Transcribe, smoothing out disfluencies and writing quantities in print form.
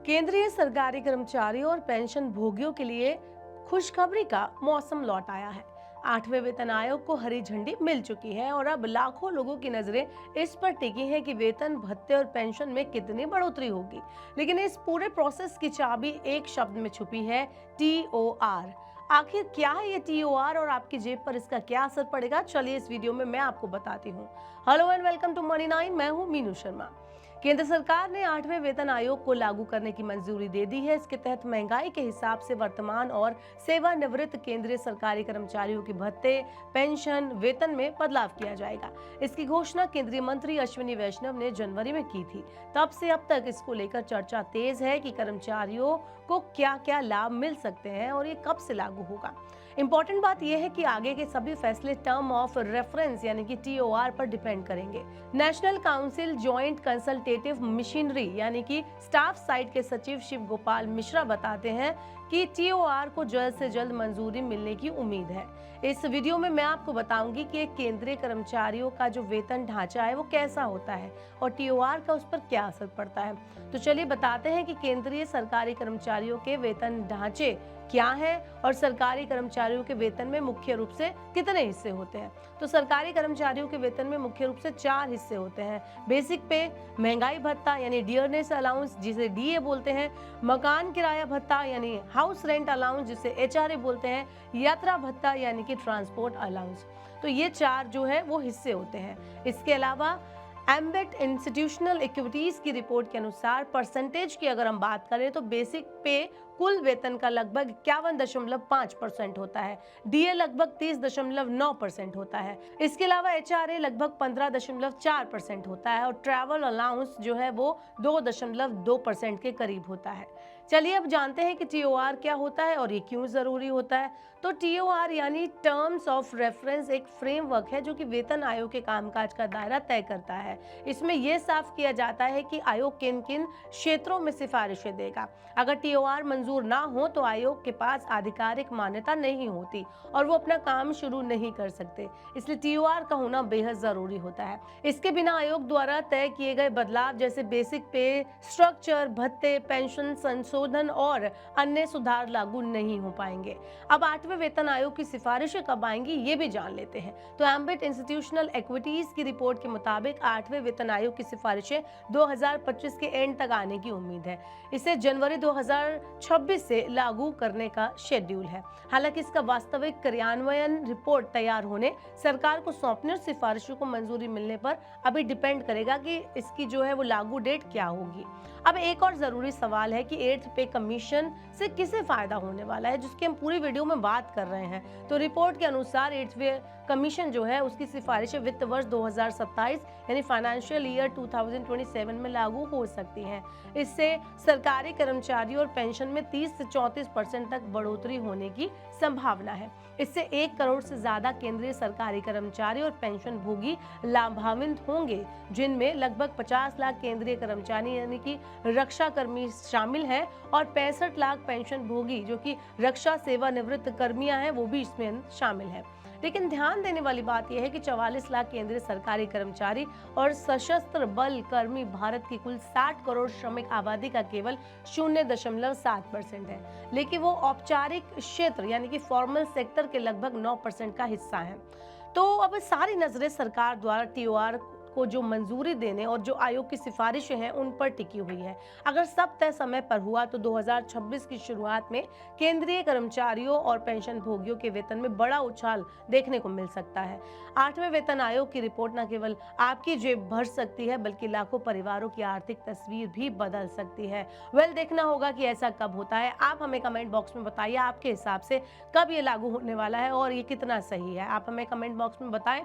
केंद्रीय सरकारी कर्मचारियों और पेंशन भोगियों के लिए खुशखबरी का मौसम लौट आया है। 8वें वेतन आयोग को हरी झंडी मिल चुकी है और अब लाखों लोगों की नजरें इस पर टिकी हैं कि वेतन भत्ते और पेंशन में कितनी बढ़ोतरी होगी। लेकिन इस पूरे प्रोसेस की चाबी एक शब्द में छुपी है, TOR। आखिर क्या है ये TOR और आपकी जेब पर इसका क्या असर पड़ेगा, चलिए इस वीडियो में मैं आपको बताती हूँ। Hello and welcome to money 9, मैं हूँ मीनू शर्मा। केंद्र सरकार ने 8वें वेतन आयोग को लागू करने की मंजूरी दे दी है। इसके तहत महंगाई के हिसाब से वर्तमान और सेवानिवृत्त केंद्रीय सरकारी कर्मचारियों के भत्ते, पेंशन, वेतन में बदलाव किया जाएगा। इसकी घोषणा केंद्रीय मंत्री अश्विनी वैष्णव ने जनवरी में की थी। तब से अब तक इसको लेकर चर्चा तेज है कि कर्मचारियों को क्या क्या लाभ मिल सकते हैं और ये कब से लागू होगा। इंपॉर्टेंट बात यह है कि आगे के सभी फैसले टर्म ऑफ रेफरेंस यानी कि TOR पर डिपेंड करेंगे। National council joint consultative machinery यानी कि स्टाफ साइड के सचिव शिव गोपाल मिश्रा बताते हैं कि TOR को जल्द से जल्द मंजूरी मिलने की उम्मीद है। इस वीडियो में मैं आपको बताऊंगी कि एक केंद्रीय कर्मचारियों का जो वेतन ढांचा है वो कैसा होता है और TOR का उस पर क्या असर पड़ता है। तो चलिए बताते हैं कि केंद्रीय सरकारी कर्मचारियों के वेतन ढांचे क्या है और सरकारी कर्मचारियों के वेतन में मुख्य रूप से कितने हिस्से होते हैं। तो सरकारी कर्मचारियों के वेतन में मुख्य रूप से 4 हिस्से होते हैं। बेसिक पे, महंगाई भत्ता यानी डियरनेस अलाउंस जिसे DA बोलते हैं, मकान किराया भत्ता यानी हाउस रेंट अलाउंस जिसे HRA बोलते हैं, यात्रा भत्ता यानी कि ट्रांसपोर्ट अलाउंस। तो ये 4 जो है वो हिस्से होते हैं। इसके अलावा एम्बेट इंस्टीट्यूशनल इक्विटीज की रिपोर्ट के अनुसार परसेंटेज की अगर हम बात करें तो बेसिक पे कुल वेतन का लगभग 51.5% होता है, DA लगभग 30.9% होता है। इसके अलावा HRA लगभग 15.4% होता है और ट्रैवल अलाउंस जो है वो 2.2% के करीब होता है। चलिए अब जानते हैं कि TOR क्या होता है और ये क्यों जरूरी होता है। तो TOR यानी टर्म्स ऑफ रेफरेंस एक फ्रेमवर्क है जो कि वेतन आयोग के कामकाज का दायरा तय करता है। इसमें यह साफ किया जाता है कि आयोग किन किन क्षेत्रों में सिफारिशें देगा। अगर TOR मंजूर ना हो तो आयोग के पास आधिकारिक मान्यता नहीं होती और वो अपना काम शुरू नहीं कर सकते। इसलिए TOR का होना बेहद जरूरी होता है। इसके बिना आयोग द्वारा तय किए गए बदलाव जैसे बेसिक पे, स्ट्रक्चर, भत्ते, पेंशन संशोधन और अन्य सुधार लागू नहीं हो पाएंगे। अब 8वें वेतन आयोग की सिफारिशें कब आएंगी ये भी जान लेते हैं। तो एम्बेट इंस्टीट्यूशनल इक्विटीज की रिपोर्ट के मुताबिक 8वें वेतन आयोग की सिफारिशें 2025 के एंड तक आने की उम्मीद है। इसे जनवरी 2026 से लागू करने का शेड्यूल है। हालांकि इसका वास्तविक क्रियान्वयन रिपोर्ट तैयार होने, सरकार को सौंपने और सिफारिशों को मंजूरी मिलने पर अभी डिपेंड करेगा कि इसकी जो है वो लागू डेट क्या होगी। अब एक और जरूरी सवाल है कि 8th पे कमीशन से किसे फायदा होने वाला है, जिसकी हम पूरी वीडियो में बात कर रहे हैं। तो रिपोर्ट के अनुसार 8th पे कमीशन जो है उसकी सिफारिशें वित्त वर्ष 2027 यानी फाइनेंशियल ईयर 2027 में लागू हो सकती हैं। इससे सरकारी कर्मचारियों और पेंशन में 30 से 34% तक बढ़ोतरी होने की संभावना है। इससे 1 करोड़ से ज्यादा केंद्रीय सरकारी कर्मचारी और पेंशन भोगी लाभान्वित होंगे, जिनमें लगभग 50 लाख केंद्रीय कर्मचारी यानी कि रक्षा कर्मी शामिल हैं और 65 लाख पेंशन भोगी जो कि रक्षा सेवानिवृत्त कर्मियां हैं वो भी इसमें शामिल हैं। लेकिन ध्यान देने वाली बात यह है कि 44 लाख केंद्रीय सरकारी कर्मचारी और सशस्त्र बल कर्मी भारत की कुल 60 करोड़ श्रमिक आबादी का केवल 0.7% है, लेकिन वो औपचारिक क्षेत्र यानी कि फॉर्मल सेक्टर के लगभग 9% का हिस्सा है। तो अब सारी नजरें सरकार द्वारा TOR को जो मंजूरी देने और जो आयोग की सिफारिशें हैं उन पर टिकी हुई है। अगर सब तय समय पर हुआ तो 2026 की शुरुआत में केंद्रीय कर्मचारियों और पेंशन भोगियों के वेतन में बड़ा उछाल देखने को मिल सकता है। 8वें वेतन आयोग की रिपोर्ट न केवल आपकी जेब भर सकती है बल्कि लाखों परिवारों की आर्थिक तस्वीर भी बदल सकती है। देखना होगा कि ऐसा कब होता है। आप हमें कमेंट बॉक्स में बताइए आपके हिसाब से कब ये लागू होने वाला है और ये कितना सही है। आप हमें कमेंट बॉक्स में बताएं।